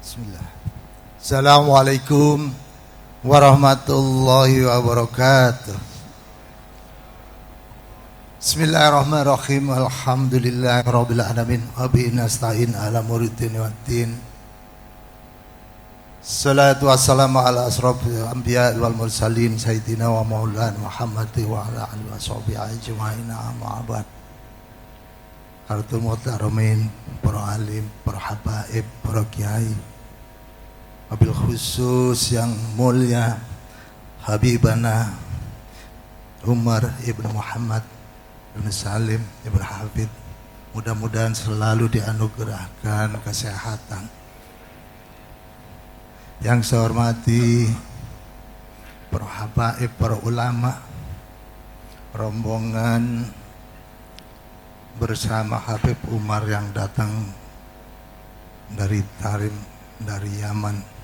Bismillah. Assalamualaikum warahmatullahi wabarakatuh. Bismillahirrahmanirrahim. Alhamdulillahirabbil alamin. Wa bihi nasta'in ala muridin waddin. Salatu wassalamu ala asrofil anbiya wal mursalin sayyidina wa maulana Muhammad wa ala alihi washabihi ajma'in. Amma ba'd. Hartul muhtaramin, para alim, para habaib, para kiai, wabil khusus yang mulia Habibana Umar ibn Muhammad ibn Salim ibn Hafid, mudah-mudahan selalu dianugerahkan kesehatan. Yang saya hormati para habaib, para ulama, rombongan bersama Habib Umar yang datang dari Tarim, dari Yaman.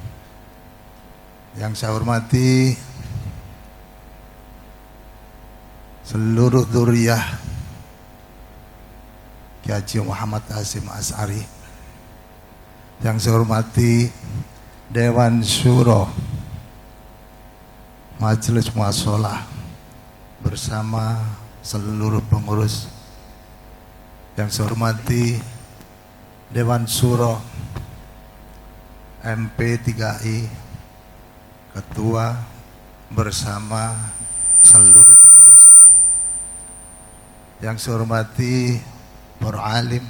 Yang saya hormati seluruh dzurriyyah Kiai Haji Muhammad Hasyim Asy'ari. Yang saya hormati Dewan Syuro Majelis Muassalah bersama seluruh pengurus. Yang saya hormati Dewan Syuro MP3I Ketua bersama seluruh pengurus. Yang saya hormati para alim,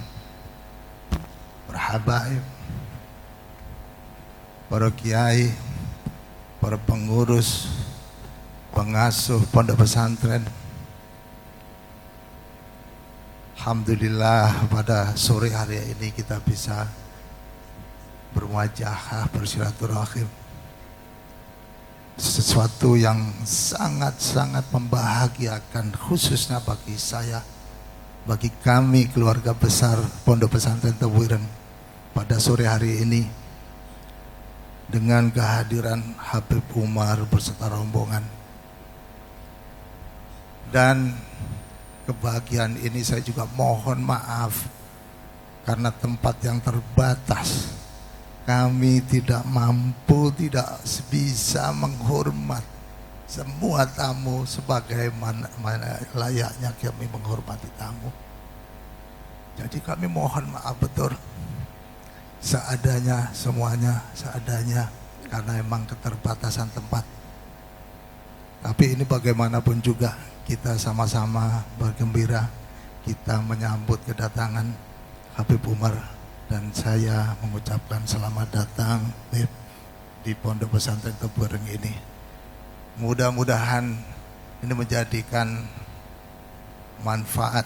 para habaib, para kiai, para pengurus, pengasuh pondok pesantren. Alhamdulillah pada sore hari ini kita bisa bermuajahah, bersilaturahim. Sesuatu yang sangat-sangat membahagiakan, khususnya bagi saya, bagi kami keluarga besar Pondok Pesantren Tebu Ireng pada sore hari ini, dengan kehadiran Habib Umar beserta rombongan. Dan kebahagiaan ini saya juga mohon maaf karena tempat yang terbatas, kami tidak mampu, tidak bisa menghormat semua tamu sebagaimana layaknya kami menghormati tamu. Jadi kami mohon maaf betul, seadanya, semuanya seadanya, karena memang keterbatasan tempat. Tapi ini bagaimanapun juga kita sama-sama bergembira, kita menyambut kedatangan Habib Umar, dan saya mengucapkan selamat datang di Pondok Pesantren Tebu Ireng ini. Mudah-mudahan ini menjadikan manfaat,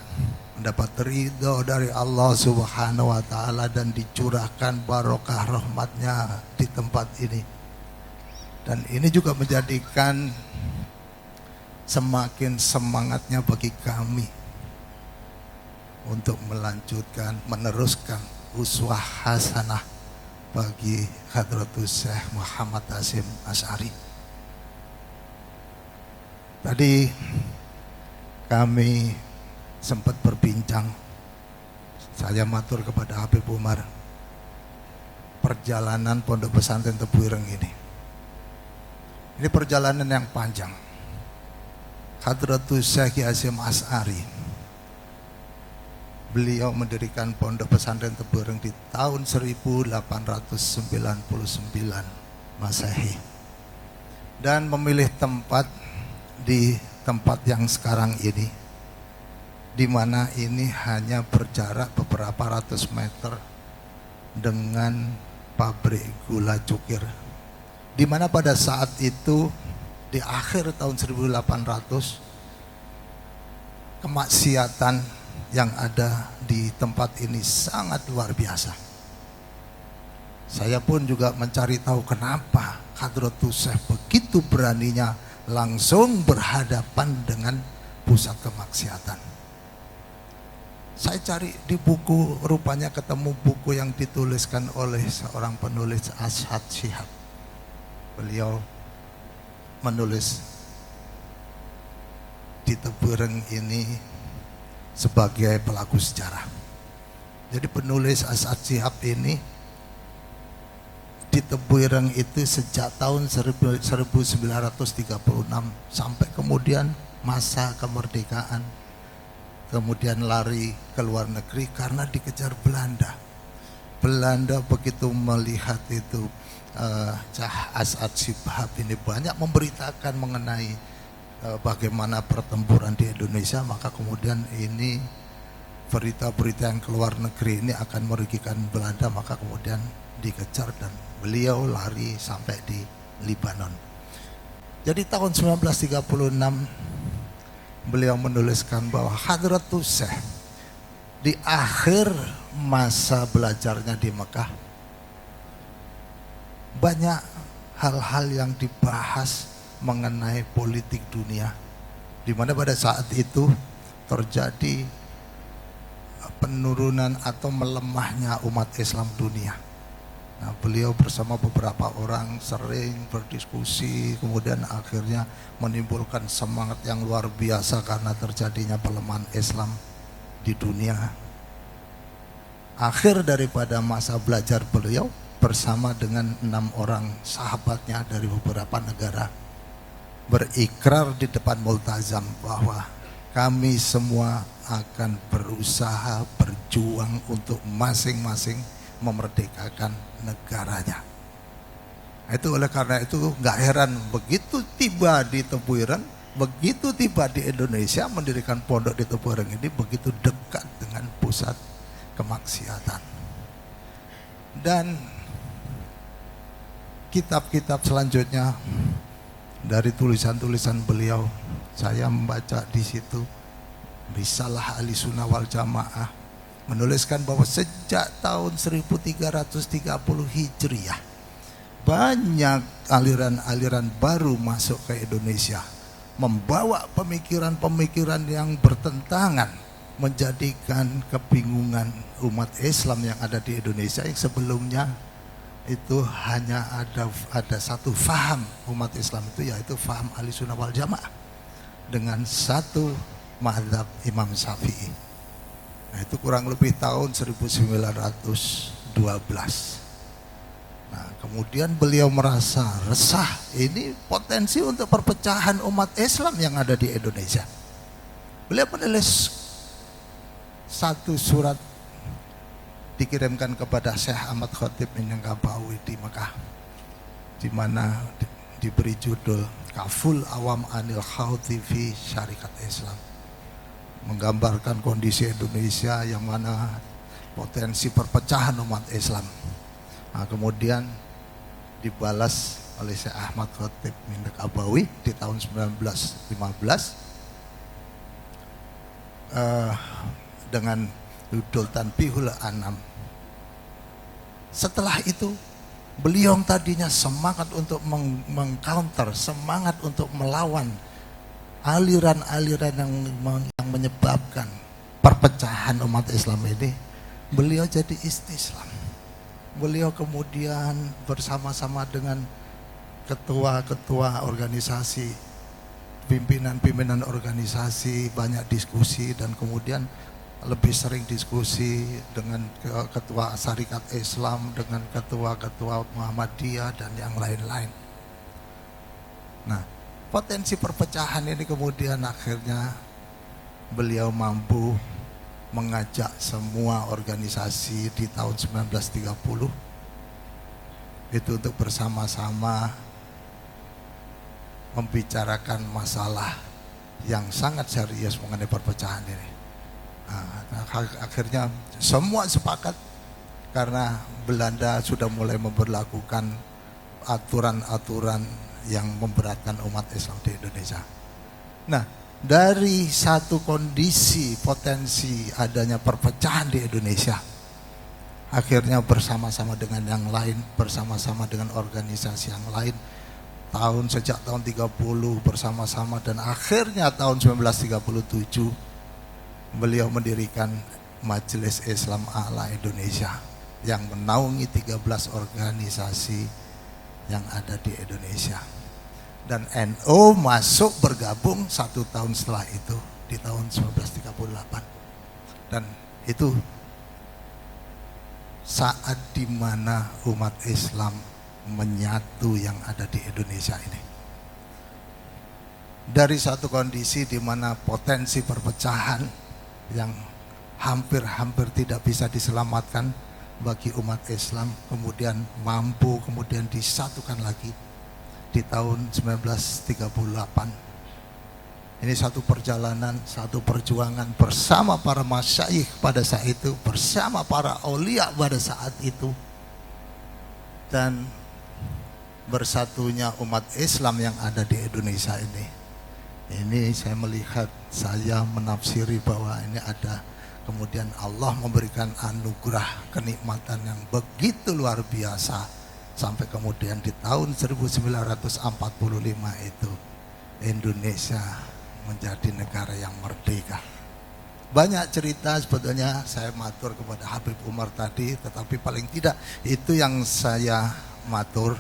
mendapat ridho dari Allah Subhanahu wa Ta'ala, dan dicurahkan barokah rahmatnya di tempat ini. Dan ini juga menjadikan semakin semangatnya bagi kami untuk melanjutkan, meneruskan uswah hasanah bagi Hadratus Syekh Muhammad Hasyim Asy'ari. Tadi kami sempat berbincang, saya matur kepada Habib Umar, perjalanan Pondok Pesantren Tebu Ireng ini perjalanan yang panjang. Hadratus Syekh Hasyim Asy'ari, beliau mendirikan Pondok Pesantren Tebu Ireng di tahun 1899 Masehi, dan memilih tempat di tempat yang sekarang ini, di mana ini hanya berjarak beberapa ratus meter dengan pabrik gula cukir, di mana pada saat itu di akhir tahun 1800 kemaksiatan yang ada di tempat ini sangat luar biasa. Saya pun juga mencari tahu kenapa Hadratus Syekh begitu beraninya langsung berhadapan dengan pusat kemaksiatan. Saya cari di buku, rupanya ketemu buku yang dituliskan oleh seorang penulis, Ashad Shihab. Beliau menulis di Tebu Ireng ini sebagai pelaku sejarah. Jadi penulis Ashad Shihab ini di Tebu Ireng itu sejak tahun 1936 sampai kemudian masa kemerdekaan, kemudian lari ke luar negeri karena dikejar Belanda. Belanda begitu melihat itu Cah As'ad Shihab ini banyak memberitakan mengenai bagaimana pertempuran di Indonesia, maka kemudian ini berita-berita yang keluar negeri ini akan merugikan Belanda, maka kemudian dikejar dan beliau lari sampai di Libanon. Jadi tahun 1936 beliau menuliskan bahwa Hadratus Syekh di akhir masa belajarnya di Mekah banyak hal-hal yang dibahas mengenai politik dunia, di mana pada saat itu terjadi penurunan atau melemahnya umat Islam dunia. Nah, beliau bersama beberapa orang sering berdiskusi, kemudian akhirnya menimbulkan semangat yang luar biasa karena terjadinya pelemahan Islam di dunia. Akhir daripada masa belajar beliau bersama dengan 6 orang sahabatnya dari beberapa negara berikrar di depan Multazam bahwa kami semua akan berusaha berjuang untuk masing-masing memerdekakan negaranya. Itu oleh karena itu nggak heran begitu tiba di Tebu Ireng, begitu tiba di Indonesia mendirikan pondok di Tebu Ireng ini begitu dekat dengan pusat kemaksiatan. Dan kitab-kitab selanjutnya dari tulisan-tulisan beliau, saya membaca di situ Risalah Ahlussunnah wal Jamaah menuliskan bahwa sejak tahun 1330 Hijriah banyak aliran-aliran baru masuk ke Indonesia, membawa pemikiran-pemikiran yang bertentangan, menjadikan kebingungan umat Islam yang ada di Indonesia yang sebelumnya itu hanya ada satu faham umat Islam itu, yaitu faham Ahlussunnah wal Jamaah dengan satu mazhab Imam Syafi'i. Nah, itu kurang lebih tahun 1912. Nah, kemudian beliau merasa resah, ini potensi untuk perpecahan umat Islam yang ada di Indonesia. Beliau menulis satu surat dikirimkan kepada Syekh Ahmad Khatib Minangkabau di Mekah, di mana diberi judul Kaful Awam Anil Khawti fi Syarikat Islam, menggambarkan kondisi Indonesia yang mana potensi perpecahan umat Islam. Nah, kemudian dibalas oleh Syekh Ahmad Khatib Minangkabawi di tahun 1915 dengan judul Tanbihul Anam. Setelah itu beliau yang tadinya semangat untuk mengcounter, semangat untuk melawan aliran-aliran yang menyebabkan perpecahan umat Islam ini, beliau jadi istislam. Beliau kemudian bersama-sama dengan ketua-ketua organisasi, pimpinan-pimpinan organisasi, banyak diskusi, dan kemudian lebih sering diskusi dengan ketua Syarikat Islam, dengan ketua-ketua Muhammadiyah dan yang lain-lain. Nah, potensi perpecahan ini kemudian akhirnya beliau mampu mengajak semua organisasi di tahun 1930 itu untuk bersama-sama membicarakan masalah yang sangat serius mengenai perpecahan ini. Nah, akhirnya semua sepakat karena Belanda sudah mulai memberlakukan aturan-aturan yang memberatkan umat Islam di Indonesia. Nah, dari satu kondisi potensi adanya perpecahan di Indonesia, akhirnya bersama-sama dengan yang lain, bersama-sama dengan organisasi yang lain, sejak tahun 30 bersama-sama, dan akhirnya tahun 1937 beliau mendirikan Majelis Islam A'la Indonesia yang menaungi 13 organisasi yang ada di Indonesia. Dan NU masuk bergabung 1 tahun setelah itu di tahun 1938. Dan itu saat dimana umat Islam menyatu yang ada di Indonesia ini. Dari satu kondisi di mana potensi perpecahan yang hampir-hampir tidak bisa diselamatkan bagi umat Islam, kemudian mampu kemudian disatukan lagi di tahun 1938. Ini satu perjalanan, satu perjuangan bersama para masyayikh pada saat itu, bersama para aulia pada saat itu, dan bersatunya umat Islam yang ada di Indonesia ini. Ini saya melihat, saya menafsiri bahwa ini ada kemudian Allah memberikan anugerah kenikmatan yang begitu luar biasa, sampai kemudian di tahun 1945 itu Indonesia menjadi negara yang merdeka. Banyak cerita sebetulnya saya matur kepada Habib Umar tadi, tetapi paling tidak itu yang saya matur,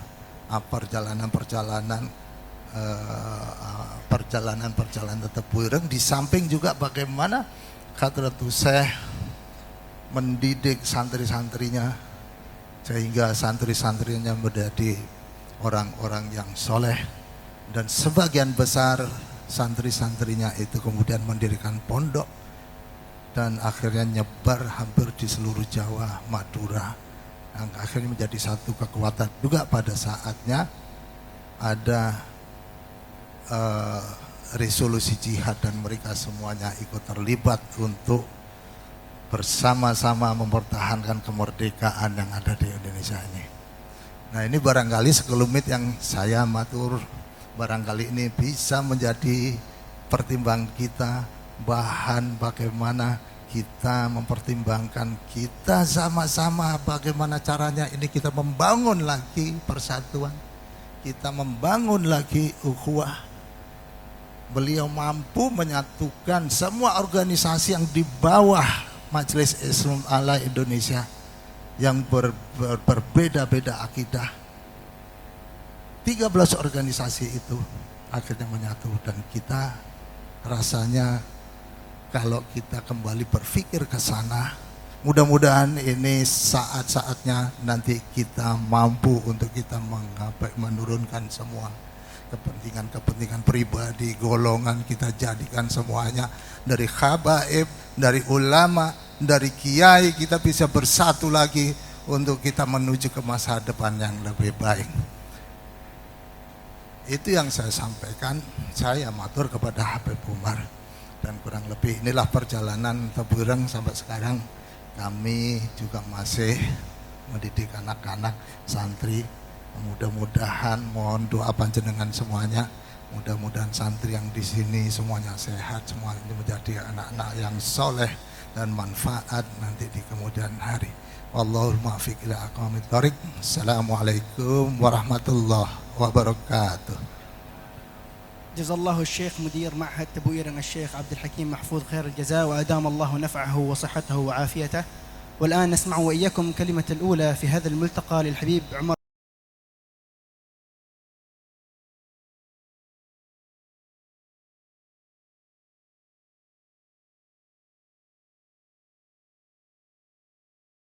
perjalanan Tebuireng, di samping juga bagaimana Khadratul Syekh mendidik santri-santrinya sehingga santri-santrinya menjadi orang-orang yang soleh, dan sebagian besar santri-santrinya itu kemudian mendirikan pondok dan akhirnya nyebar hampir di seluruh Jawa, Madura, yang akhirnya menjadi satu kekuatan. Juga pada saatnya ada resolusi jihad dan mereka semuanya ikut terlibat untuk bersama-sama mempertahankan kemerdekaan yang ada di Indonesia ini. Nah, ini barangkali sekelumit yang saya matur, barangkali ini bisa menjadi pertimbangan kita, bahan bagaimana kita mempertimbangkan, kita sama-sama bagaimana caranya ini kita membangun lagi persatuan, kita membangun lagi ukhuwah. Beliau mampu menyatukan semua organisasi yang di bawah Majelis Islam Ala Indonesia yang berbeda-beda akidah. 13 organisasi itu akhirnya menyatu, dan kita rasanya kalau kita kembali berpikir ke sana, mudah-mudahan ini saat-saatnya nanti kita mampu untuk kita menurunkan semua kepentingan-kepentingan pribadi, golongan, kita jadikan semuanya dari habaib, dari ulama, dari kiai, kita bisa bersatu lagi untuk kita menuju ke masa depan yang lebih baik. Itu yang saya sampaikan, saya matur kepada Habib Umar, dan kurang lebih inilah perjalanan Tebuireng sampai sekarang. Kami juga masih mendidik anak-anak santri. Mudah-mudahan mohon doa panjenengan semuanya, mudah-mudahan santri yang di sini semuanya sehat, semuanya menjadi anak-anak yang soleh dan manfaat nanti di kemudian hari. Wallahul muwaffiq ila aqwamit thoriq. Assalamualaikum warahmatullahi wabarakatuh. جزا الله الشيخ مدير معهد تبويرن الشيخ عبد الحكيم محفوظ خير الجزاء وأدام الله نفعه وصحته وعافيته. والآن نسمع وإياكم كلمة الأولى في هذا الملتقى للحبيب عمر